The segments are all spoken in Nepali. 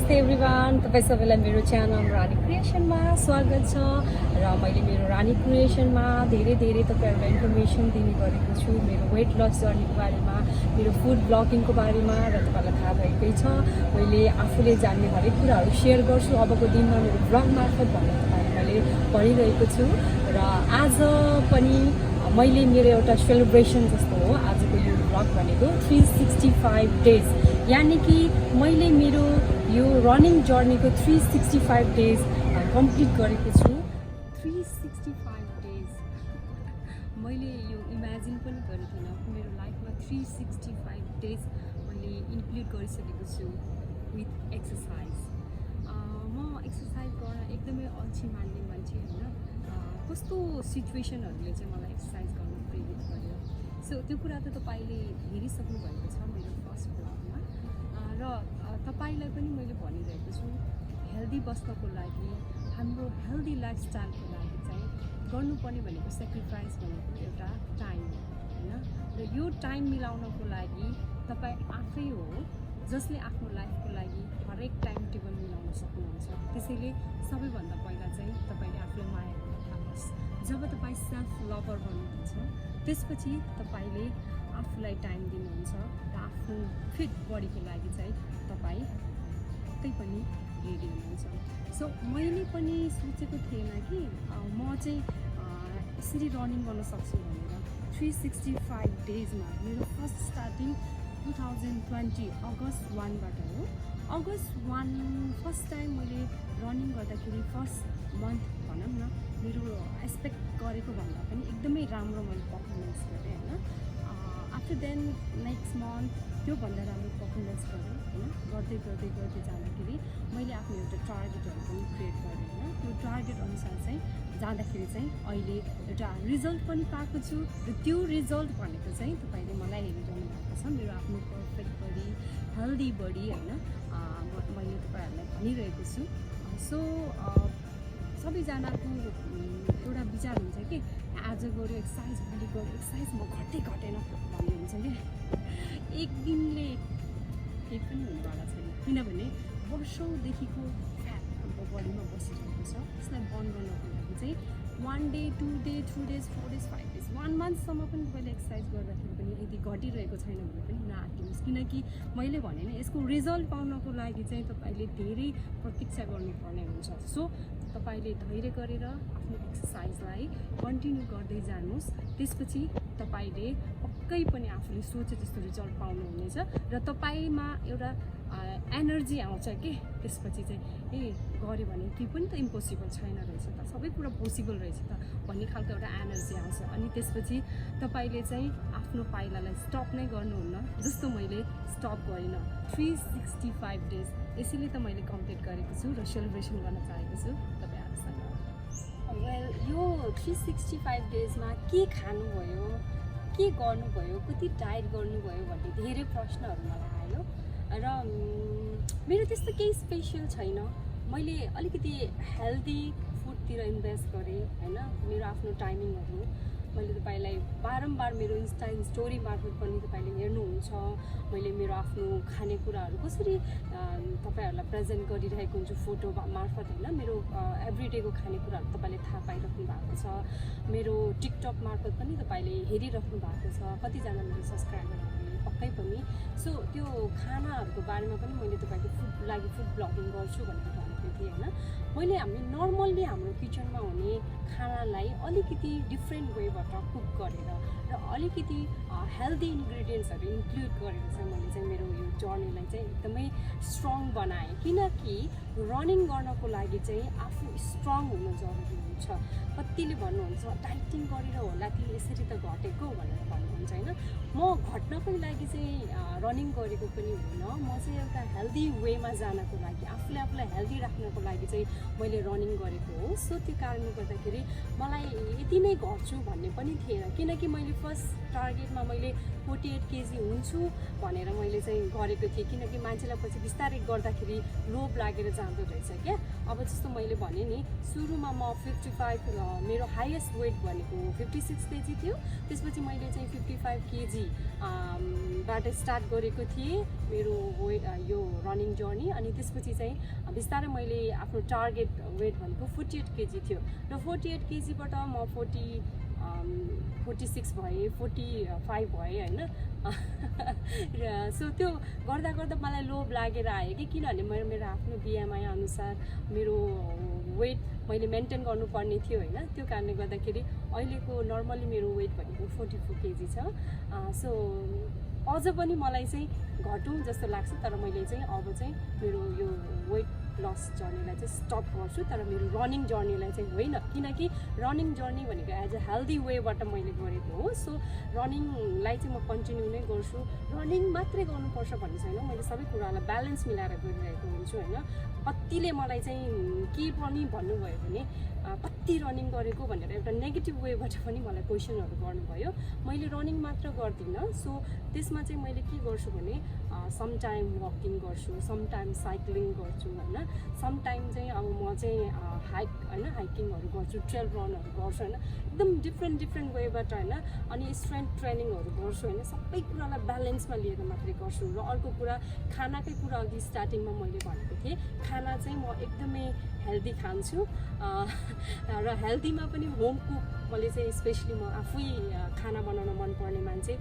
नमस्ते एभ्रिवान, तपाईँ सबैलाई मेरो च्यानल रानी क्रिएसनमा स्वागत छ। र मैले मेरो रानी क्रिएसनमा धेरै तपाईँहरूलाई इन्फर्मेसन दिने गरेको छु मेरो वेट लस जर्नीको बारेमा, मेरो फुड ब्लगिङको बारेमा। र तपाईँलाई थाहा भएकै छ मैले आफूले जान्ने हरेक कुराहरू सेयर गर्छु अबको दिनमा मेरो ब्लग मार्फत भनेर तपाईँलाई मैले भनिरहेको छु। र आज पनि मैले मेरो एउटा सेलिब्रेसन जस्तो हो आजको यो ब्लग भनेको 365 डेज, यानि कि मैले मेरो यो रनिङ जर्नीको 365 डेज कम्प्लिट गरेको छु। 365 डेज मैले यो इमेजिन पनि गरेको थिइनँ। मेरो लाइफमा 365 डेज मैले इन्क्लुड गरिसकेको छु विथ एक्सर्साइज। म एक्सर्साइज गर्न एकदमै अल्छी मान्ने मान्छे होइन। कस्तो सिचुएसनहरूले चाहिँ मलाई एक्सर्साइज गर्न प्रेरित गर्यो, सो त्यो कुरा त तपाईँले हेरिसक्नु भएको छ मेरो फर्स्ट ब्लगमा। र तपाईँलाई पनि मैले भनिरहेको छु हेल्दी बस्नको लागि, हाम्रो हेल्दी लाइफस्टाइलको लागि चाहिँ गर्नुपर्ने भनेको सेक्रिफाइस भनेको एउटा टाइम हो होइन। र यो टाइम मिलाउनको लागि तपाईँ आफै हो जसले आफ्नो लाइफको लागि हरेक टाइम टेबल मिलाउन सक्नुहुन्छ। त्यसैले सबैभन्दा पहिला चाहिँ तपाईँले आफूलाई माया गर्न थाल्नुहोस्। जब तपाईँ सेल्फ लभर बन्नुहुन्छ त्यसपछि तपाईँले आफूलाई टाइम दिनुहुन्छ र आफ्नो फिट बडीको लागि चाहिँ तपाईँ पक्कै पनि रेडी हुनुहुन्छ। सो मैले पनि सोचेको थिएन कि म चाहिँ यसरी रनिङ गर्न सक्छु भनेर। 365 डेजमा मेरो फर्स्ट स्टार्टिङ 2020 अगस्त 1बाट हो। अगस्त 1 फर्स्ट टाइम मैले रनिङ गर्दाखेरि फर्स्ट मन्थ भनौँ न मेरो एक्सपेक्ट गरेको भन्दा पनि एकदमै राम्रो मैले पर्फर्मेन्स गरेँ होइन। आफ्टर देन नेक्स्ट मन्थ त्योभन्दा राम्रो पर्फर्मेन्स गरेँ होइन। गर्दै जाँदाखेरि मैले आफ्नो एउटा टार्गेटहरू पनि क्रिएट गरेँ होइन। त्यो टार्गेट अनुसार चाहिँ जाँदाखेरि चाहिँ अहिले एउटा रिजल्ट पनि पाएको छु। र त्यो रिजल्ट भनेको चाहिँ तपाईँले मलाई हेरिरहनु भएको छ मेरो आफ्नो पर्फेक्ट बडी, हेल्दी बडी होइन। मैले तपाईँहरूलाई भनिरहेको छु। सो सबैजनाको एउटा विचार हुन्छ कि आज गऱ्यो एक्सर्साइज, भोलि गऱ्यो एक्सर्साइज, म घटेन भन्ने हुन्छ कि। एक दिनले केही पनि हुनेवाला छैन, किनभने वर्षौँदेखिको फ्याट हाम्रो बडीमा बसिरहेको छ। त्यसलाई बन्द गर्नको लागि चाहिँ 1 day, 2 day, 3 days, 4 days, 5 days, 1 मन्थसम्म पनि तपाईँले एक्सर्साइज गर्दाखेरि पनि यदि घटिरहेको छैन भने पनि नआत्तिनुहोस्, किनकि मैले भने नि यसको रिजल्ट पाउनको लागि चाहिँ तपाईँले धेरै प्रतीक्षा गर्नुपर्ने हुन्छ। सो तपाईँले धैर्य गरेर आफ्नो एक्सर्साइजलाई कन्टिन्यू गर्दै जानुहोस्। त्यसपछि तपाईँले पक्कै पनि आफूले सोचे जस्तो रिजल्ट पाउनुहुनेछ र तपाईँमा एउटा एनर्जी आउँछ कि त्यसपछि चाहिँ गऱ्यो भने त्यो पनि त इम्पोसिबल छैन रहेछ त, सबै कुरा पोसिबल रहेछ त भन्ने खालको एउटा एनर्जी आउँछ। अनि त्यसपछि तपाईँले चाहिँ आफ्नो पाइलालाई स्टप नै गर्नुहुन्न, जस्तो मैले स्टप गरिनँ 365 डेज। यसैले त मैले कम्प्लिट गरेको छु र सेलिब्रेसन गर्न चाहेको छु तपाईँहरूसँग। वेल यो 365 डेजमा के खानुभयो, के गर्नुभयो, कति डाइट गर्नुभयो भन्ने धेरै प्रश्नहरू मलाई आयो। र मेरो त्यस्तो केही स्पेसल छैन। मैले अलिकति हेल्दी फुडतिर इन्भेस्ट गरेँ होइन। मेरो आफ्नो टाइमिङहरू मैले तपाईँलाई बारम्बार मेरो इन्स्टा स्टोरी मार्फत पनि तपाईँले हेर्नुहुन्छ। मैले मेरो आफ्नो खानेकुराहरू कसरी तपाईँहरूलाई प्रेजेन्ट गरिरहेको हुन्छु फोटो मार्फत होइन। मेरो एभ्रिडेको खानेकुराहरू तपाईँले थाहा पाइराख्नु भएको छ। मेरो टिकटक मार्फत पनि तपाईँले हेरिराख्नु भएको छ, कतिजना मेरो सब्सक्राइबरहरूले पक्कै पनि। सो त्यो खानाहरूको बारेमा पनि मैले तपाईँको फुड ब्लगिङ गर्छु भनेर भनेको थिएँ होइन। मैले हामी नर्मल्ली हाम्रो किचनमा हुने खानालाई अलिकति डिफ्रेन्ट वेबाट कुक गरेर र अलिकति हेल्दी इन्ग्रिडियन्ट्सहरू इन्क्लुड गरेर चाहिँ मैले चाहिँ मेरो यो जर्नीलाई चाहिँ एकदमै स्ट्रङ बनाएँ। किनकि रनिङ गर्नको लागि चाहिँ आफू स्ट्रङ हुनु जरुरी हुन्छ। कतिले भन्नुहुन्छ डाइटिङ गरेर होला कि यसरी त घटेको भनेर भन्नुहुन्छ होइन। म घट्नको लागि चाहिँ रनिङ गरेको पनि होइन, म चाहिँ एउटा हेल्दी वेमा जानको लागि, आफूलाई हेल्दी राख्नको लागि चाहिँ मैले रनिङ गरेको हो। सो त्यो कारणले गर्दाखेरि मलाई यति नै गर्छु भन्ने पनि थिएन, किनकि मैले फर्स्ट टार्गेटमा मैले 48 केजी हुन्छु भनेर मैले चाहिँ गरेको थिएँ। किनकि मान्छेलाई पछि बिस्तारै गर्दाखेरि लोभ लागेर जाँदो रहेछ क्या। अब जस्तो मैले भने नि सुरुमा म 55 मेरो हाइएस्ट वेट भनेको 56 केजी थियो। त्यसपछि मैले चाहिँ 55 केजी बाट स्टार्ट गरेको थिएँ मेरो यो रनिङ जर्नी। अनि त्यसपछि चाहिँ बिस्तारै मैले आफ्नो टार्गेट वेट भनेको 48 केजी थियो र 48 केजीबाट म 46 भएँ, 45 भएँ होइन। र सो त्यो गर्दा गर्दा मलाई लोभ लागेर आयो कि किनभने मेरो आफ्नो बिएमआई अनुसार मेरो वेट मैले मेन्टेन गर्नुपर्ने थियो होइन। त्यो कारणले गर्दाखेरि अहिलेको नर्मली मेरो वेट भनेको 44 केजी छ। सो अझ पनि मलाई चाहिँ घटौँ जस्तो लाग्छ, तर मैले चाहिँ अब चाहिँ मेरो यो वेट लस जर्नीलाई चाहिँ स्टप गर्छु, तर मेरो रनिङ जर्नीलाई चाहिँ होइन। किनकि रनिङ जर्नी भनेको एज अ हेल्दी वेबाट मैले गरेको हो। सो रनिङलाई चाहिँ म कन्टिन्यू नै गर्छु। रनिङ मात्रै गर्नुपर्छ भन्ने छैन, मैले सबै कुरालाई ब्यालेन्स मिलाएर गरिरहेको हुन्छु होइन। कतिले मलाई चाहिँ के पनि भन्नुभयो भने कति रनिङ गरेको भनेर एउटा नेगेटिभ वेबाट पनि मलाई क्वेसनहरू गर्नुभयो। मैले रनिङ मात्र गर्दिनँ। सो त्यसमा चाहिँ मैले के गर्छु भने समटाइम वकिङ गर्छु, समटाइम साइक्लिङ गर्छु होइन। समटाइम चाहिँ अब म चाहिँ हाइकिङहरू गर्छु, ट्रेल रनहरू गर्छु होइन। एकदम डिफ्रेन्ट वेबाट होइन। अनि स्ट्रेन्थ ट्रेनिङहरू गर्छु होइन। सबै कुरालाई ब्यालेन्समा लिएर मात्रै गर्छु। र अर्को कुरा खानाकै कुरा अघि स्टार्टिङमा मैले भनेको थिएँ, खाना चाहिँ म एकदमै हेल्दी खान्छु र हेल्दीमा पनि होम कुक मैले चाहिँ स्पेसली म आफै खाना बनाउन मनपर्ने मान्छे।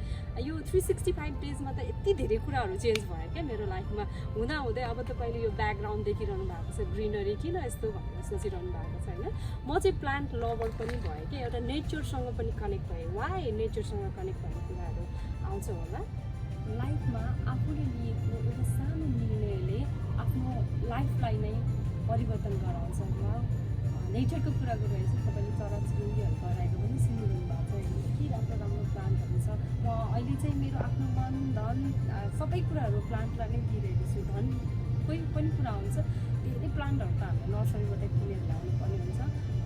यो 365 डेजमा त यति धेरै कुराहरू चेन्ज भयो क्या मेरो लाइफमा। हुँदाहुँदै अब तपाईँले यो ब्याकग्राउन्ड देखिरहनु भएको छ, ग्रिनरी किन यस्तो भनेर सोचिरहनु भएको छ होइन। म चाहिँ प्लान्ट लभर पनि भएँ क्या, एउटा नेचरसँग पनि कनेक्ट भएँ। वाइ नेचरसँग कनेक्ट भएको कुराहरू आउँछ होला। लाइफमा आफूले लिएको एउटा सानो निर्णयले आफ्नो लाइफलाई नै परिवर्तन गराउँछ। नेचरको कुरा गरिरहेको छु, तपाईँले चराचुरुङ्गीहरू गराएको पनि सुनिरहनु भएको छ होइन। के राम्रो प्लान्टहरू छ। म अहिले चाहिँ मेरो आफ्नो मन धन सबै कुराहरू प्लान्टलाई नै दिइरहेको छु। धन कोही पनि कुरा हुन्छ, धेरै प्लान्टहरू त हामीले नर्सरीबाट किनेर ल्याउनु पर्ने हुन्छ।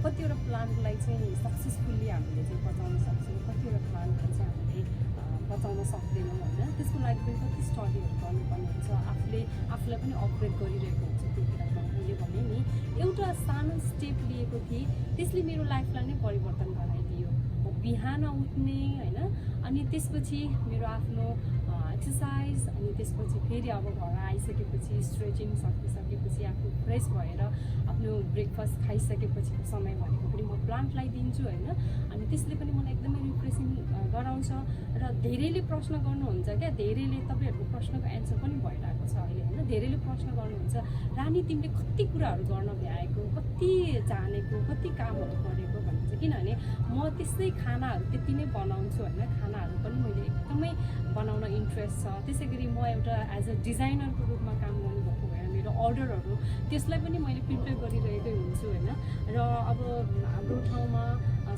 कतिवटा प्लान्टलाई चाहिँ सक्सेसफुल्ली हामीले चाहिँ बचाउन सक्छौँ, कतिवटा प्लान्टहरू चाहिँ हामीले बचाउन सक्दैनौँ होइन। त्यसको लागि पनि कति स्टडीहरू गर्नुपर्ने हुन्छ, आफूलाई पनि अपग्रेड गरिरहेको हुन्छ। त्यो कुरामा मैले भने नि एउटा सानो स्टेप लिएको थिएँ, त्यसले मेरो लाइफलाई नै परिवर्तन गराइदियो। म बिहान उठ्ने होइन, अनि त्यसपछि मेरो आफ्नो एक्सर्साइज, अनि त्यसपछि फेरि अब घर आइसकेपछि स्ट्रेचिङ सकिसकेपछि आफू फ्रेस भएर आफ्नो ब्रेकफास्ट खाइसकेपछिको समय भनेको पनि म प्लान्टलाई दिन्छु होइन। अनि त्यसले पनि मलाई एकदमै रिफ्रेसिङ गराउँछ। र धेरैले प्रश्न गर्नुहुन्छ क्या, धेरैले तपाईँहरूको प्रश्नको एन्सर पनि भइरहेको छ अहिले होइन। धेरैले प्रश्न गर्नुहुन्छ, रानी तिमीले कति कुराहरू गर्न भ्याएको, कति जानेको, कति कामहरू गरेको भन्छ। किनभने म त्यस्तै खानाहरू त्यति नै बनाउँछु होइन। खानाहरू पनि मैले एकदमै बनाउन इन्ट्रेस्ट छ। त्यसै गरी म एउटा एज अ डिजाइनरको रूपमा काम गर्नुभएको भएर मेरो अर्डरहरू त्यसलाई पनि मैले प्रिपेयर गरिरहेकै हुन्छु होइन। र अब हाम्रो ठाउँमा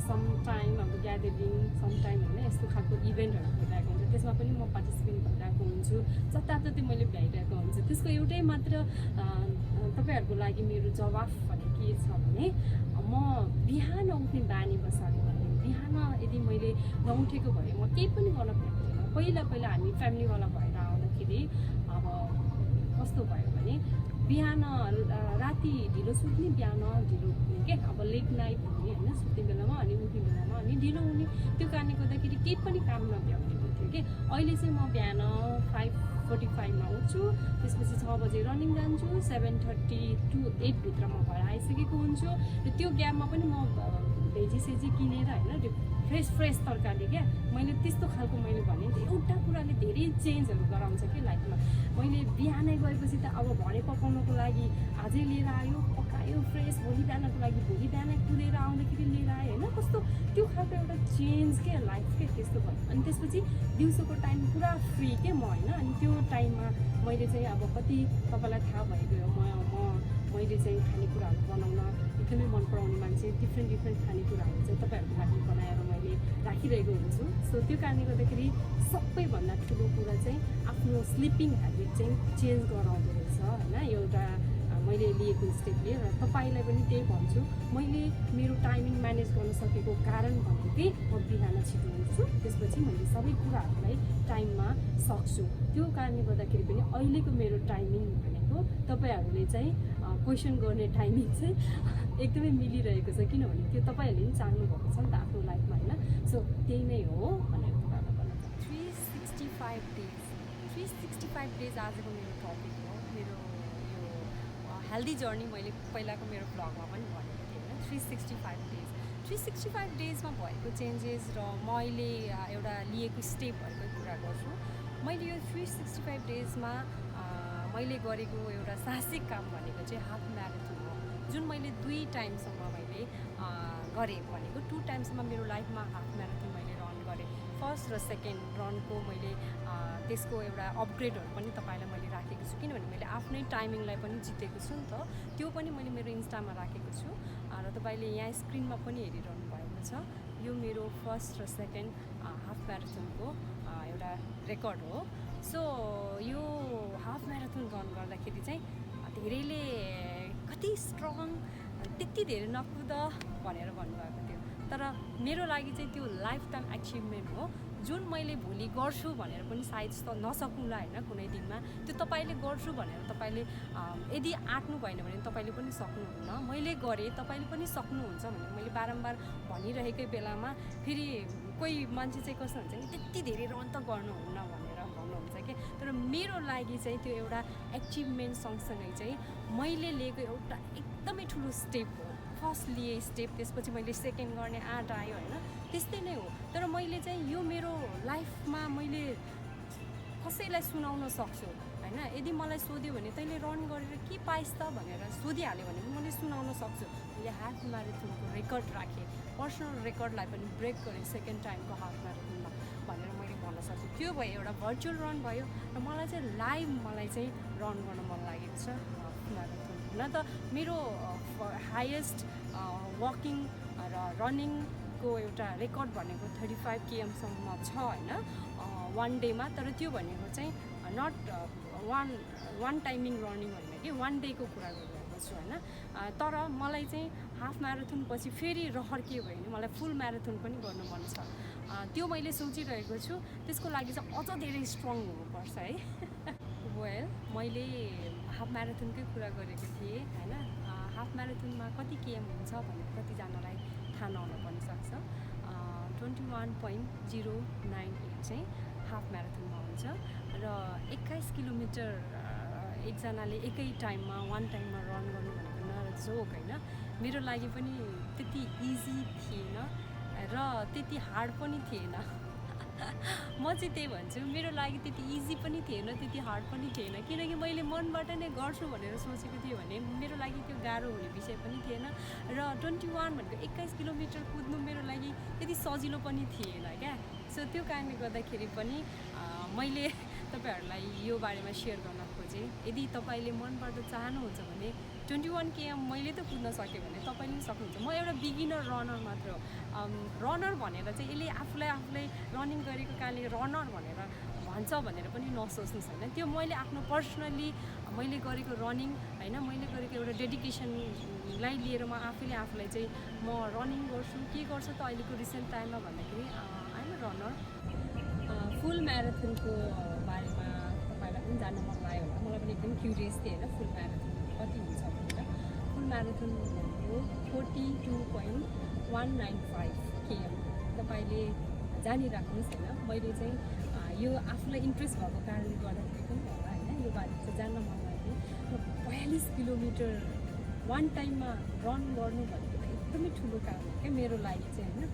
समटाइम अब ग्यादरिङ समटाइम होइन यस्तो खालको इभेन्टहरू भइरहेको हुन्छ, त्यसमा पनि म पार्टिसिपेट भइरहेको हुन्छु। जताततै मैले भ्याइरहेको हुन्छु। त्यसको एउटै मात्र तपाईँहरूको लागि मेरो जवाफ भने के छ भने म बिहान उठ्ने बानी बसाल्यो भने, बिहान यदि मैले नउठेको भए म केही पनि गर्न पाउँदिनँ। पहिला हामी फ्यामिलीवाला भएर आउँदाखेरि अब कस्तो भयो भने बिहान राति ढिलो सुत्ने, बिहान ढिलो उठ्ने क्या। अब लेट नाइट हुने होइन, सुत्ने बेलामा अनि उठ्ने बेलामा अनि ढिलो हुने। त्यो कारणले गर्दाखेरि केही पनि काम नभ्याउनेको थियो कि। अहिले चाहिँ म बिहान 5:45मा उठ्छु, त्यसपछि 6 बजे रनिङ जान्छु, 7:30 to 8 भित्रमा घर आइसकेको हुन्छु। र त्यो ग्यापमा पनि म भेजी किनेर होइन फ्रेस तरकारी क्या। मैले त्यस्तो खालको मैले भने एउटा कुराले धेरै चेन्जहरू गराउँछ कि लाइफमा। मैले बिहानै गएपछि त अब भरे पकाउनको लागि आजै लिएर आयो, पकायो फ्रेस, भोलि बिहानको लागि भोलि बिहानै कुदेर आउँदाखेरि लिएर आयो होइन। कस्तो त्यो खालको एउटा चेन्ज के लाइफ के त्यस्तो भयो। अनि त्यसपछि दिउँसोको टाइम पुरा फ्री के म होइन। अनि त्यो टाइममा मैले चाहिँ अब कति तपाईँलाई थाहा भइगयो मैले चाहिँ खानेकुराहरू बनाउन एकदमै मन पराउने मान्छे। डिफ्रेन्ट खानेकुराहरू चाहिँ तपाईँहरूको लागि बनाएर मैले राखिरहेको हुन्छु। सो त्यो कारणले गर्दाखेरि सबैभन्दा ठुलो कुरा चाहिँ आफ्नो स्लिपिङ ह्याबिट चाहिँ चेन्ज गराउँदो रहेछ होइन। एउटा मैले लिएको स्टेपले। र तपाईँलाई पनि त्यही भन्छु, मैले मेरो टाइमिङ म्यानेज गर्न सकेको कारण भनेकै म बिहान छिटो उठ्छु, त्यसपछि मैले सबै कुराहरूलाई टाइममा सक्छु। त्यो कारणले गर्दाखेरि पनि अहिलेको मेरो टाइमिङ भनेको तपाईँहरूले चाहिँ क्वेसन गर्ने टाइमिङ चाहिँ एकदमै मिलिरहेको छ, किनभने त्यो तपाईँहरूले पनि चाहनुभएको छ नि त आफ्नो लाइफमा होइन। सो त्यही नै हो भनेर तपाईँहरूलाई भन्न चाहन्छु। 365 डेज 365 डेज आजको मेरो टपिक हो। मेरो यो हेल्दी जर्नी मैले पहिलाको मेरो ब्लगमा पनि भनेको थिएँ होइन। 365 डेजमा भएको चेन्जेस र मैले एउटा लिएको स्टेपहरूको कुरा गर्छु। मैले यो 365 डेजमा मैले गरेको एउटा साहसिक काम भनेको चाहिँ हाफ म्याराथन हो, जुन मैले 2 टाइमसम्म मैले गरेँ भनेको 2 टाइमसम्म मेरो लाइफमा हाफ म्याराथन मैले रन गरेँ। फर्स्ट र सेकेन्ड रनको मैले त्यसको एउटा अपग्रेडहरू पनि तपाईँलाई मैले राखेको छु, किनभने मैले आफ्नै टाइमिङलाई पनि जितेको छु नि त। त्यो पनि मैले मेरो इन्स्टामा राखेको छु र तपाईँले यहाँ स्क्रिनमा पनि हेरिरहनु भएको छ। यो मेरो फर्स्ट र सेकेन्ड हाफ म्याराथनको एउटा रेकर्ड हो। सो यो हाफ म्याराथन रन गर्दाखेरि चाहिँ धेरैले कति स्ट्रङ, त्यति धेरै नकुद भनेर भन्नुभएको थियो, तर मेरो लागि चाहिँ त्यो लाइफ टाइम एचिभमेन्ट हो, जुन मैले भोलि गर्छु भनेर पनि सायद नसक्नुला होइन कुनै दिनमा। त्यो तपाईँले गर्छु भनेर तपाईँले यदि आँट्नु भएन भने तपाईँले पनि सक्नुहुन्न। मैले गरेँ, तपाईँले पनि सक्नुहुन्छ भनेर मैले बारम्बार भनिरहेकै बेलामा फेरि कोही मान्छे चाहिँ कस्तो हुन्छ नि, त्यति धेरै रन त गर्नुहुन्न भनेर भन्नुहुन्छ कि। तर मेरो लागि चाहिँ त्यो एउटा एचिभमेन्ट सँगसँगै चाहिँ मैले लिएको एउटा एकदमै ठुलो स्टेप हो। फर्स्ट लिए स्टेप, त्यसपछि मैले सेकेन्ड गर्ने आँट आयो होइन, त्यस्तै नै हो। तर मैले चाहिँ यो मेरो लाइफमा मैले कसैलाई सुनाउन सक्छु होइन। यदि मलाई सोध्यो भने तैँले रन गरेर के पाइस् त भनेर सोधिहाल्यो भने मैले सुनाउन सक्छु। मैले हाफ म्याराथनको रेकर्ड राखेँ, पर्सनल रेकर्डलाई पनि ब्रेक गरेँ सेकेन्ड टाइमको हाफ म्याराथनमा भनेर मैले भन्न सक्छु। त्यो भयो, एउटा भर्चुअल रन भयो र मलाई चाहिँ लाइभ मलाई चाहिँ रन गर्न मन लागेको छ हाफ म्याराथन। न त मेरो हाइएस्ट वकिङ र रनिङको एउटा रेकर्ड भनेको 35 km छ होइन 1 डेमा। तर त्यो भनेको चाहिँ नट वान टाइमिङ रनिङ होइन कि 1 डेको कुरा गरिरहेको छु होइन। तर मलाई चाहिँ हाफ म्याराथन पछि फेरि रहर के भयो भने मलाई फुल म्याराथन पनि गर्नु मन छ। त्यो मैले सोचिरहेको छु। त्यसको लागि चाहिँ अझ धेरै स्ट्रङ हुनुपर्छ है। वेल, मैले हाफ म्याराथनकै कुरा गरेको थिएँ होइन। हाफ म्याराथनमा कति केएम हुन्छ भनेर कतिजनालाई थाहा नहुन पनि सक्छ। 21.098 चाहिँ हाफ म्याराथनमा हुन्छ र 21 किलोमिटर एकजनाले एकै टाइममा 1 टाइममा रन गर्नु भनेको नजोक होइन। मेरो लागि पनि त्यति इजी थिएन र त्यति हार्ड पनि थिएन। म चाहिँ त्यही भन्छु, मेरो लागि त्यति इजी पनि थिएन, त्यति हार्ड पनि थिएन, किनकि मैले मनबाट नै गर्छु भनेर सोचेको थिएँ भने मेरो लागि त्यो गाह्रो हुने विषय पनि थिएन। र 21 भनेको 21 किलोमिटर कुद्नु मेरो लागि त्यति सजिलो पनि थिएन क्या। सो त्यो कारणले गर्दाखेरि पनि मैले तपाईँहरूलाई यो बारेमा सेयर गर्न खोजेँ। यदि तपाईँले मनबाट चाहनुहुन्छ भने 21 km मैले त कुद्न सकेँ भने तपाईँले पनि सक्नुहुन्छ। म एउटा बिगिनर रनर मात्र हो। रनर भनेर चाहिँ यसले आफूलाई रनिङ गरेको कारणले रनर भनेर भन्छ भनेर पनि नसोच्नुहोस् होइन। त्यो मैले आफ्नो पर्सनल्ली मैले गरेको रनिङ होइन, मैले गरेको एउटा डेडिकेसनलाई लिएर म आफूलाई चाहिँ म रनिङ गर्छु। के गर्छु त अहिलेको रिसेन्ट टाइममा भन्दाखेरि आइम अ रनर। फुल म्याराथनको बारेमा तपाईँलाई पनि जान्न मन लाग्यो होला, मलाई पनि एकदम क्युरियस थिएँ होइन फुल म्याराथन कति हुन्छ भनेर। फुल म्याराथन भनेको 42.195 km। तपाईँले जानिराख्नुहोस् होइन। मैले चाहिँ यो आफूलाई इन्ट्रेस्ट भएको कारणले गर्दाखेरि पनि होला होइन, यो बारे चाहिँ जान्न मन लाग्यो। र 42 किलोमिटर 1 टाइममा रन गर्नु भनेको त एकदमै ठुलो काम हो क्या मेरो लागि चाहिँ होइन।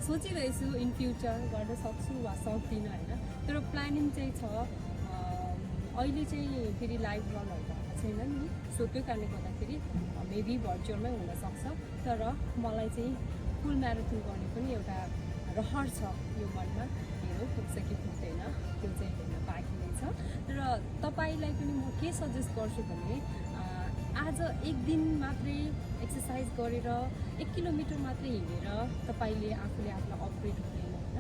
सोचिरहेछु इन फ्युचर गर्न सक्छु वा सक्दिनँ होइन। तर प्लानिङ चाहिँ छ। अहिले चाहिँ फेरि लाइभ रनहरू भएको छैन नि, सो त्यो कारणले गर्दाखेरि मेबी भर्चुअलमै हुनसक्छ। तर मलाई चाहिँ फुल म्याराथन गर्ने पनि एउटा रहर छ यो मनमा। हेरौँ पुग्छ कि पुग्दैन, त्यो चाहिँ हेर्न बाँकी नै छ। र तपाईँलाई पनि म के सजेस्ट गर्छु भने आज एक दिन मात्रै एक्सर्साइज गरेर 1 किलोमिटर मात्रै हिँडेर तपाईँले आफूलाई अपग्रेड हुँदैन होइन।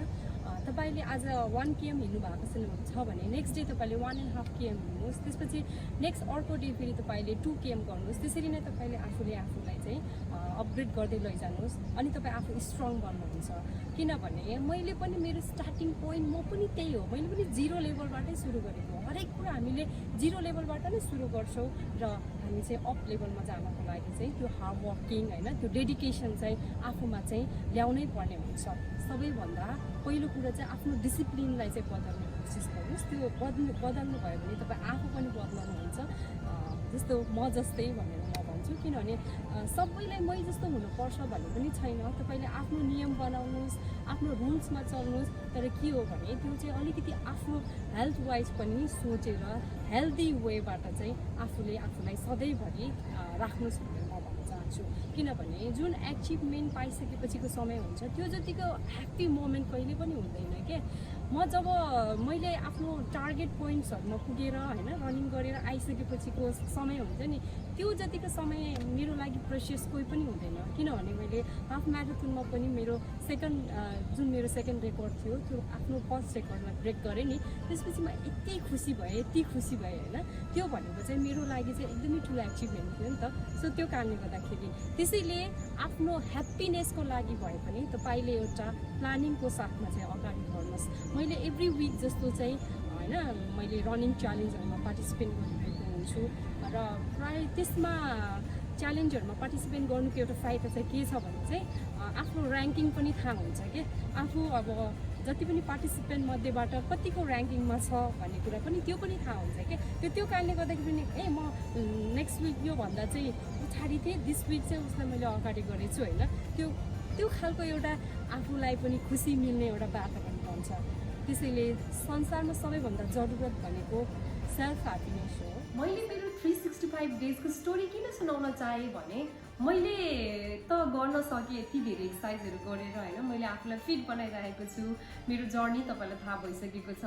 तपाईँले आज 1 km हिँड्नु भएको छ भने नेक्स्ट डे तपाईँले 1.5 km हिँड्नुहोस्, त्यसपछि नेक्स्ट अर्को डे फेरि तपाईँले 2 km गर्नुहोस्। त्यसरी नै तपाईँले आफूलाई चाहिँ अपग्रेड गर्दै लैजानुहोस्, अनि तपाईँ आफू स्ट्रङ बन्नुहुन्छ। किनभने मैले पनि मेरो स्टार्टिङ पोइन्ट म पनि त्यही हो, मैले पनि 0 लेभलबाटै सुरु गरेको हो। हरेक कुरा हामीले जिरो लेभलबाट नै सुरु गर्छौँ र हामी चाहिँ अप लेभलमा जानको लागि चाहिँ त्यो हार्ड वर्किङ होइन त्यो डेडिकेसन चाहिँ आफूमा चाहिँ ल्याउनै पर्ने हुन्छ। सबैभन्दा पहिलो कुरा चाहिँ आफ्नो डिसिप्लिनलाई चाहिँ बदल्ने कोसिस गर्नुहोस्। त्यो बदल्नु भयो भने तपाईँ आफू पनि बदल्नुहुन्छ, जस्तो म जस्तै भनेर म भन्छु। किनभने सबैलाई मै जस्तो हुनुपर्छ भन्ने पनि छैन। तपाईँले आफ्नो नियम बनाउनुहोस्, आफ्नो रुल्समा चल्नुहोस्। तर के हो भने त्यो चाहिँ अलिकति आफ्नो हेल्थ वाइज पनि सोचेर हेल्दी वेबाट चाहिँ आफूले आफूलाई सधैँभरि राख्नुहोस् भनेर म भन्न चाहन्छु। किनभने जुन एचिभमेन्ट पाइसकेपछिको समय हुन्छ त्यो जतिको ह्याप्पी मोमेन्ट कहिले पनि हुँदैन के। मैले आफ्नो टार्गेट पोइन्ट्सहरूमा पुगेर होइन रनिङ गरेर आइसकेपछिको समय हुन्छ नि, त्यो जतिको समय मेरो लागि प्रेसियस कोही पनि हुँदैन। किनभने मैले हाफ म्याराथनमा पनि मेरो सेकेन्ड रेकर्ड थियो त्यो आफ्नो फर्स्ट रेकर्डमा ब्रेक गरेँ नि, त्यसपछि म यति खुसी भएँ होइन। त्यो भनेको चाहिँ मेरो लागि चाहिँ एकदमै ठुलो एचिभमेन्ट थियो नि त। सो त्यो कारणले गर्दाखेरि त्यसैले आफ्नो ह्याप्पिनेसको लागि भए पनि तपाईँले एउटा प्लानिङको साथमा चाहिँ अगाडि बढ्नुहोस्। मैले एभ्री विक जस्तो चाहिँ होइन मैले रनिङ च्यालेन्जहरूमा पार्टिसिपेट गरिरहेको हुन्छु र प्रायः त्यसमा च्यालेन्जहरूमा पार्टिसिपेट गर्नुको एउटा फाइदा चाहिँ के छ भने चाहिँ आफ्नो ऱ्याङ्किङ पनि थाहा हुन्छ कि आफू अब जति पनि पार्टिसिपेन्ट मध्येबाट कतिको ऱ्याङ्किङमा छ भन्ने कुरा पनि त्यो पनि थाहा हुन्छ कि। त्यो कारणले गर्दाखेरि पनि म नेक्स्ट विक योभन्दा चाहिँ पछाडि थिएँ, दिस विक चाहिँ उसलाई मैले अगाडि गरेछु होइन। त्यो खालको एउटा आफूलाई पनि खुसी मिल्ने एउटा वातावरण बन्छ। त्यसैले संसारमा सबैभन्दा जरुरत भनेको सेल्फ ह्याप्पिनेस हो। मैले मेरो 365 डेजको स्टोरी किन सुनाउन चाहेँ भने मैले त गर्न सकेँ यति धेरै एक्सर्साइजहरू गरेर होइन। मैले आफूलाई फिट बनाइरहेको छु। मेरो जर्नी तपाईँलाई थाहा भइसकेको छ।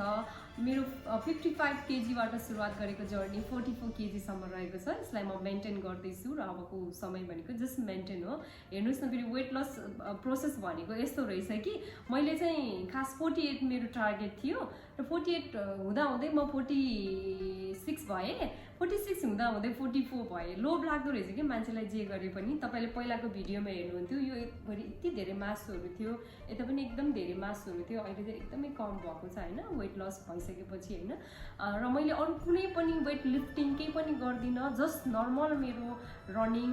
मेरो 55 केजीबाट सुरुवात गरेको जर्नी 44 केजीसम्म रहेको छ। यसलाई म मेन्टेन गर्दैछु र अबको समय भनेको जस्ट मेन्टेन हो। हेर्नुहोस् न, फेरि वेट लस प्रोसेस भनेको यस्तो रहेछ कि मैले चाहिँ खास 48 मेरो टार्गेट थियो र 48 हुँदाहुँदै म 46 भएँ। 46 हुँदाहुँदै 44 भएँ। लोभ लाग्दो रहेछ कि मान्छेलाई जे गरे पनि। तपाईँले पहिलाको भिडियोमा हेर्नुहुन्थ्यो, यो एकभरि यति धेरै मासुहरू थियो, यता पनि एकदम धेरै मासुहरू थियो। अहिले चाहिँ एकदमै कम भएको छ होइन, वेट लस भइसकेपछि होइन। र मैले अरू कुनै पनि वेट लिफ्टिङ केही पनि गर्दिनँ, जस्ट नर्मल मेरो रनिङ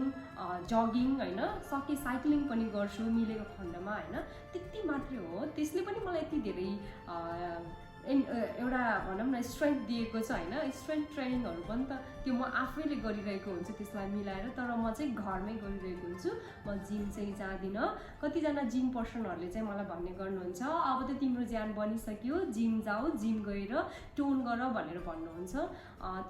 जगिङ होइन, सके साइक्लिङ पनि गर्छु मिलेको खण्डमा होइन। त्यति मात्रै हो। त्यसले पनि मलाई यति धेरै एउटा भनौँ न स्ट्रेन्थ दिएको छ होइन। स्ट्रेन्थ ट्रेनिङहरू पनि त त्यो म आफैले गरिरहेको हुन्छु त्यसलाई मिलाएर, तर म चाहिँ घरमै गरिरहेको हुन्छु। म जिम चाहिँ जाँदिनँ। कतिजना जिम पर्सनहरूले चाहिँ मलाई भन्ने गर्नुहुन्छ, अब त तिम्रो ज्यान बनिसक्यो, जिम जाऊ, जिम गएर टोन गर भनेर भन्नुहुन्छ।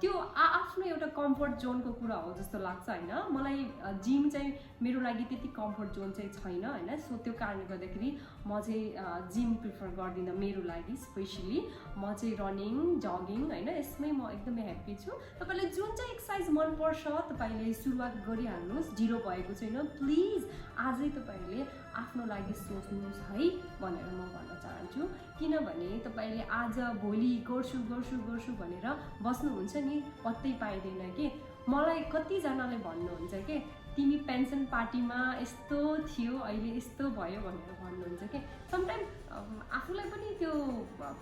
त्यो आफ्नो एउटा कम्फर्ट जोनको कुरा हो जस्तो लाग्छ होइन। मलाई जिम चाहिँ मेरो लागि त्यति कम्फर्ट जोन चाहिँ छैन होइन। सो त्यो कारणले गर्दाखेरि म चाहिँ जिम प्रिफर गर्दिनँ मेरो लागि स्पेसली। म चाहिँ रनिङ जगिङ होइन यसमै म एकदमै ह्याप्पी छु। तपाईँलाई जुन चाहिँ एक्सर्साइज मनपर्छ तपाईँले सुरुवात गरिहाल्नुहोस्, ढिलो भएको छैन। प्लिज आजै तपाईँले आफ्नो लागि सोच्नुहोस् है भनेर म भन्न चाहन्छु। किनभने तपाईँले आज भोलि गर्छु भनेर बस्नुहुन्छ नि, पत्तै पाइँदैन कि। मलाई कतिजनाले भन्नुहुन्छ कि तिमी पेन्सन पार्टीमा यस्तो थियो अहिले यस्तो भयो भनेर भन्नुहुन्छ कि। समटाइम आफूलाई पनि त्यो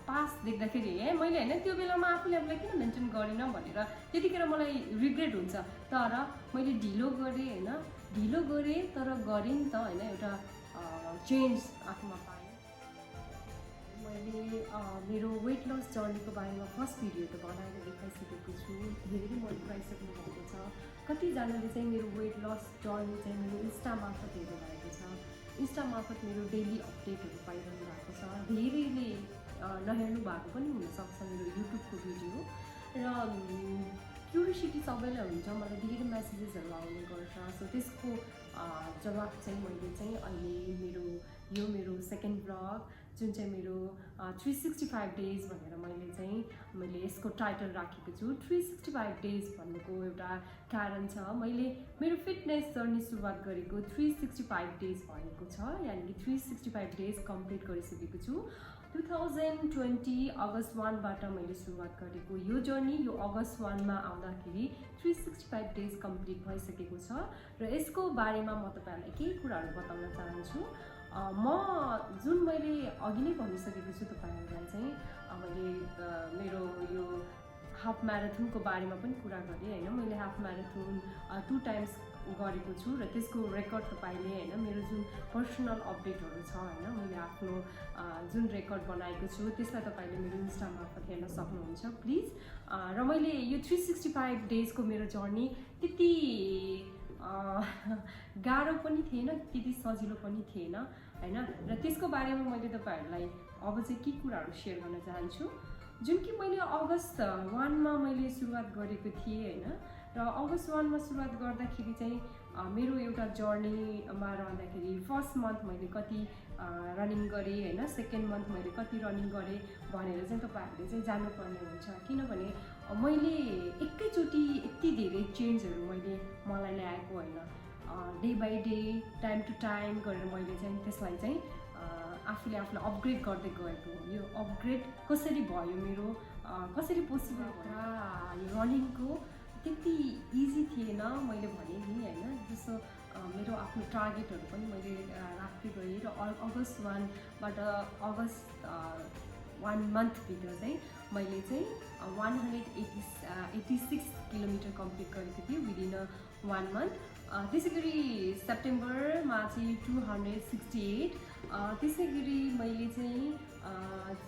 पास देख्दाखेरि मैले होइन त्यो बेलामा आफूले किन मेन्टेन गरिनँ भनेर त्यतिखेर मलाई रिग्रेट हुन्छ। तर मैले ढिलो गरेँ तर गरेँ नि त होइन, एउटा चेन्ज आफूमा पाएँ। मैले मेरो वेट लस जर्नीको बारेमा फर्स्ट भिडियो त बनाएर देखाइसकेको छु, धेरै मन पराइसक्नु भएको छ। कतिजनाले चाहिँ मेरो वेट लस जर्नी चाहिँ मेरो इन्स्टा मार्फत हेर्नु भएको छ। इन्स्टा मार्फत मेरो डेली अपडेटहरू पाइरहनु भएको छ। धेरैले नहेर्नु भएको पनि हुनसक्छ मेरो युट्युबको भिडियो। र क्युरियोसिटी सबैलाई हुन्छ, मलाई धेरै मेसेजेसहरू आउने गर्छ। सो त्यसको जवाब चाहिँ मैले चाहिँ अहिले मेरो सेकेन्ड ब्लग जुन चाहिँ मेरो 365 डेज भनेर मैले यसको टाइटल राखेको छु। 365 डेज भन्नुको एउटा कारण छ, मैले मेरो फिटनेस जर्नी सुरुवात गरेको 365 डेज भनेको छ, यानि कि 365 डेज कम्प्लिट गरिसकेको छु। 2020 अगस्त 1बाट मैले सुरुवात गरेको यो जर्नी यो अगस्त 1मा आउँदाखेरि 365 डेज कम्प्लिट भइसकेको छ। र यसको बारेमा म तपाईँहरूलाई केही कुराहरू बताउन चाहन्छु। मैले अघि नै भनिसकेको छु तपाईँहरूलाई चाहिँ मैले मेरो यो हाफ म्याराथनको बारेमा पनि कुरा गरेँ होइन। मैले हाफ म्याराथन 2 टाइम्स गरेको छु र त्यसको रेकर्ड तपाईँले होइन मेरो जुन पर्सनल अपडेटहरू छ होइन, मैले आफ्नो जुन रेकर्ड बनाएको छु त्यसलाई तपाईँले मेरो इन्स्टा मार्फत हेर्न सक्नुहुन्छ प्लिज। र मैले यो 365 डेजको मेरो जर्नी त्यति गाह्रो पनि थिएन, त्यति सजिलो पनि थिएन होइन। र त्यसको बारेमा मैले तपाईँहरूलाई अब चाहिँ के कुराहरू सेयर गर्न चाहन्छु। जुन कि मैले अगस्त 1 मा मैले सुरुवात गरेको थिएँ होइन। र अगस्त 1 मा सुरुवात गर्दाखेरि चाहिँ मेरो एउटा जर्नीमा रहँदाखेरि फर्स्ट मन्थ मैले कति रनिङ गरेँ होइन, सेकेन्ड मन्थ मैले कति रनिङ गरेँ भनेर चाहिँ तपाईँहरूले चाहिँ जान्नुपर्ने हुन्छ। किनभने मैले एकैचोटि यति धेरै चेन्जहरू मलाई ल्याएको होइन, day by day time to time गरेर मैले चाहिँ त्यसलाई चाहिँ आफूले आफूलाई अपग्रेड गर्दै गएको हो। यो अपग्रेड कसरी भयो मेरो, कसरी पोसिबल भयो, रनिङको त्यति इजी थिएन मैले भने नि होइन। जस्तो मेरो आफ्नो टार्गेटहरू पनि मैले राख्दै गएँ र अगस्त 1 बाट अगस्त 1 मन्थभित्र चाहिँ मैले चाहिँ 186 किलोमिटर कम्प्लिट गरेको थिएँ विदिन 1 मन्थ। त्यसै गरी सेप्टेम्बरमा चाहिँ 268। त्यसै गरी मैले चाहिँ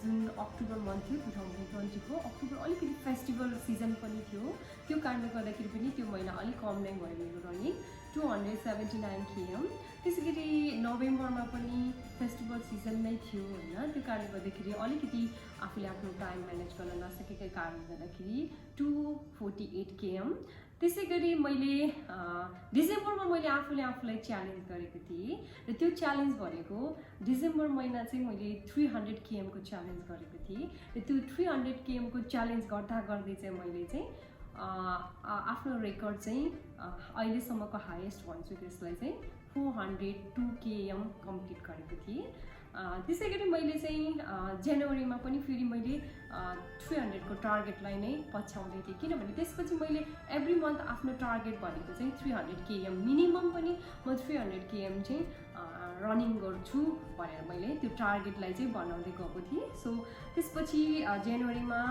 जुन अक्टोबर मन्थ थियो 2020 को अक्टोबर अलिकति फेस्टिभल सिजन पनि थियो, त्यो कारणले गर्दाखेरि पनि त्यो महिना अलिक कम नै भयो मेरो रनिङ 279 km। त्यसै गरी नोभेम्बरमा पनि फेस्टिभल सिजन नै थियो होइन, त्यो कारणले गर्दाखेरि अलिकति आफूले आफ्नो टाइम म्यानेज गर्न नसकेकै कारणले गर्दाखेरि 248 km। त्यसै गरी मैले डिसेम्बरमा मैले आफूलाई च्यालेन्ज गरेको थिएँ र त्यो च्यालेन्ज भनेको डिसेम्बर महिना चाहिँ मैले 300 km को च्यालेन्ज गरेको थिएँ र त्यो 300 km को च्यालेन्ज गर्दा गर्दै चाहिँ मैले चाहिँ आफ्नो रेकर्ड चाहिँ अहिलेसम्मको हाइएस्ट भन्छु त्यसलाई चाहिँ 402 km कम्प्लिट गरेको थिएँ। त्यसै गरी मैले चाहिँ जनवरीमा पनि फेरि मैले 300 को टार्गेटलाई नै पछ्याउँदै थिएँ, किनभने त्यसपछि मैले एभ्री मन्थ आफ्नो टार्गेट भनेको चाहिँ 300 km मिनिमम पनि म 300 km चाहिँ रनिङ गर्छु भनेर मैले त्यो टार्गेटलाई चाहिँ बनाउँदै गएको थिएँ। सो त्यसपछि जनवरीमा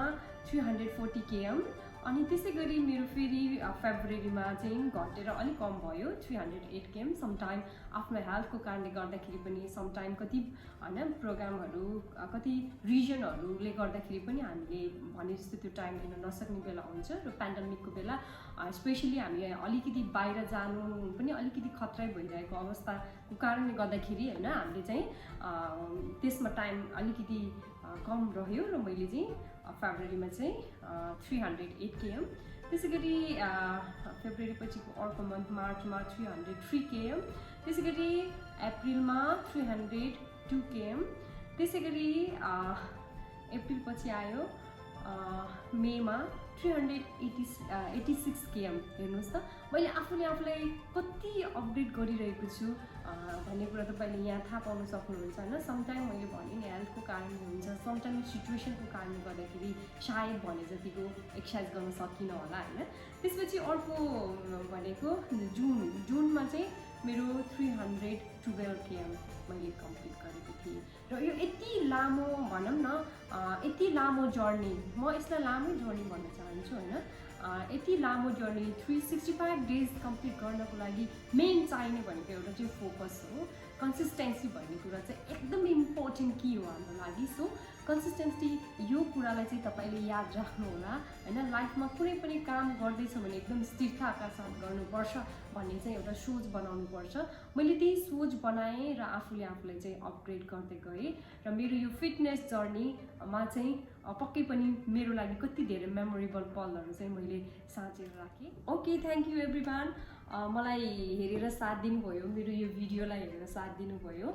340 km अनि त्यसै गरी मेरो फेरि फेब्रुअरीमा चाहिँ घटेर अलिक कम भयो 308 km। समटाइम आफ्नो हेल्थको कारणले गर्दाखेरि पनि समटाइम कति होइन प्रोग्रामहरू कति रिजनहरूले गर्दाखेरि पनि हामीले भने जस्तो त्यो टाइम दिन नसक्ने बेला हुन्छ र पेन्डेमिकको बेला स्पेसली हामी अलिकति बाहिर जानु पनि अलिकति खतरै भइरहेको अवस्थाको कारणले गर्दाखेरि होइन हामीले चाहिँ त्यसमा टाइम अलिकति कम रह्यो र मैले चाहिँ फेब्रुअरीमा चाहिँ 308 km। त्यसै गरी फेब्रुअरी पछिको अर्को मन्थ मार्चमा 303 km। त्यसै गरी अप्रिलमा 302 km। त्यसै गरी अप्रिल पछि आयो मेमा 386 km। हेर्नुहोस् त मैले आफूलाई कति अपडेट गरिरहेको छु भन्ने कुरा तपाईँले यहाँ थाहा पाउन सक्नुहुन्छ होइन। समटाइम मैले भने नि हेल्थको कारणले हुन्छ, समटाइम सिचुएसनको कारणले गर्दाखेरि सायद भने जतिको एक्सर्साइज गर्न सकिनँ होला होइन। त्यसपछि अर्को भनेको जुनमा चाहिँ मेरो 312 km मैले कम्प्लिट गरेको थिएँ र यो यति लामो भनौँ न यति लामो जर्नी, म यसलाई लामै जर्नी भन्न चाहन्छु होइन। यति लामो जर्नी 365 डेज कम्प्लिट गर्नको लागि मेन चाहिने भनेको एउटा चाहिँ फोकस हो, कन्सिस्टेन्सी भन्ने कुरा चाहिँ एकदम इम्पोर्टेन्ट कि हो हाम्रो लागि। सो कन्सिस्टेन्सी यो कुरालाई चाहिँ तपाईँले याद राख्नु होला होइन। लाइफमा कुनै पनि काम गर्दैछ भने एकदम स्थिरताका साथ गर्नुपर्छ भन्ने चाहिँ एउटा सोच बनाउनुपर्छ। मैले त्यही सोच बनाएँ र आफूलाई चाहिँ अपग्रेड गर्दै गएँ र मेरो यो फिटनेस जर्नीमा चाहिँ पक्कै पनि मेरो लागि कति धेरै मेमोरेबल पलहरू चाहिँ मैले साँचेर राखेँ। Okay, thank you everyone. मलाई हेरेर साथ दिनुभयो, मेरो यो भिडियोलाई हेरेर साथ दिनुभयो।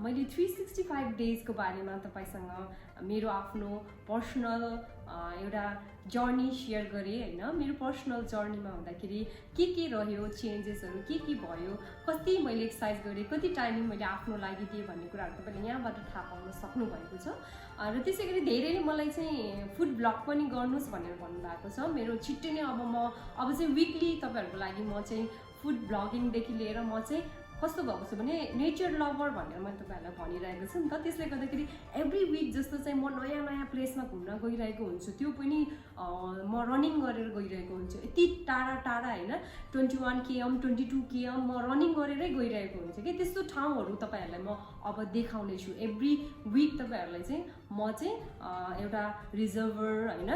मैले 365 डेजको बारेमा तपाईँसँग मेरो आफ्नो पर्सनल एउटा जर्नी सेयर गरेँ होइन। मेरो पर्सनल जर्नीमा हुँदाखेरि के रह्यो चेन्जेसहरू, के भयो, कति मैले एक्सर्साइज गरेँ, कति टाइमिङ मैले आफ्नो लागि दिएँ भन्ने कुराहरू तपाईँले यहाँबाट थाहा पाउन सक्नुभएको छ। र त्यसै गरी धेरैले मलाई चाहिँ फुड ब्लग पनि गर्नुहोस् भनेर भन्नुभएको छ। मेरो छिट्टै नै अब चाहिँ विकली तपाईँहरूको लागि म चाहिँ फुड ब्लगिङदेखि लिएर म चाहिँ कस्तो भएको छ भने नेचर लभर भनेर मैले तपाईँहरूलाई भनिरहेको छु नि त, त्यसले गर्दाखेरि एभ्री विक जस्तो चाहिँ म नयाँ नयाँ प्लेसमा घुम्न गइरहेको हुन्छु, त्यो पनि म रनिङ गरेर गइरहेको हुन्छु, यति टाढा टाढा होइन 21 km 22 km म रनिङ गरेरै गइरहेको हुन्छु कि। त्यस्तो ठाउँहरू तपाईँहरूलाई म अब देखाउने छु एभ्री विक तपाईँहरूलाई चाहिँ। म चाहिँ एउटा रिजर्भर होइन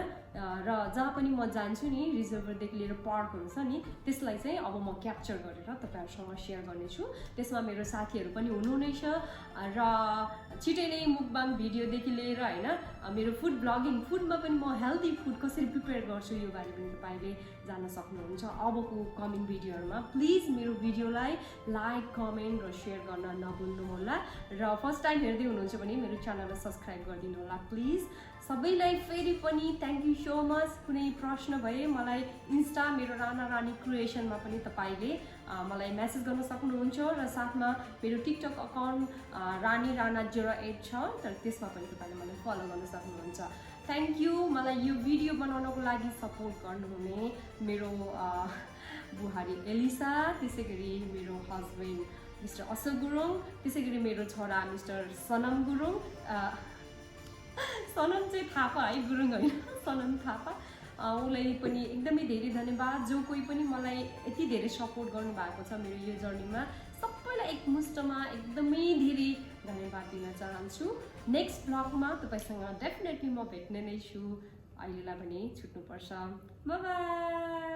र जहाँ पनि म जान्छु नि रिजर्भरदेखि लिएर पार्कहरू छ नि त्यसलाई चाहिँ अब म क्याप्चर गरेर तपाईँहरूसँग सेयर गर्नेछु। त्यसमा मेरो साथीहरू पनि हुनुहुनेछ र छिटै नै मुकबाङ भिडियोदेखि लिएर होइन मेरो फुड ब्लगिङ, फुडमा पनि म हेल्दी फुड कसरी प्रिपेयर गर्छु यो बारे पनि तपाईँले जान्न सक्नुहुन्छ अबको कमिङ भिडियोहरूमा। प्लिज मेरो भिडियोलाई लाइक कमेन्ट र सेयर गर्न नभुल्नु होला र फर्स्ट टाइम हेर्दै हुनुहुन्छ भने मेरो च्यानललाई सब्सक्राइब गरिदिनु होला प्लिज। सबैलाई फेरि पनि थ्याङ्क यू सो मच। कुनै प्रश्न भए मलाई इन्स्टा मेरो राणा रानी क्रिएसनमा पनि तपाईँले मलाई मेसेज गर्न सक्नुहुन्छ र साथमा मेरो टिकटक अकाउन्ट रानी राणा 08 छ, तर त्यसमा पनि तपाईँले मलाई फलो गर्न सक्नुहुन्छ। थ्याङ्क यू मलाई यो भिडियो बनाउनको लागि सपोर्ट गर्नुहुने मेरो बुहारी एलिसा, त्यसै गरी मेरो हस्बेन्ड मिस्टर अशोक गुरुङ, त्यसै गरी मेरो छोरा मिस्टर सनम गुरुङ, सनम चाहिँ थापा है, गुरुङ होइन, सनम थापा। उसलाई पनि एकदमै धेरै धन्यवाद, जो कोही पनि मलाई यति धेरै सपोर्ट गर्नुभएको छ मेरो यो जर्नीमा, सबैलाई एकमुष्टमा एकदमै धेरै धन्यवाद दिन चाहन्छु। नेक्स्ट ब्लगमा तपाईँसँग डेफिनेटली म भेट्ने नै छु। अहिलेलाई भने छुट्नुपर्छ। Bye bye.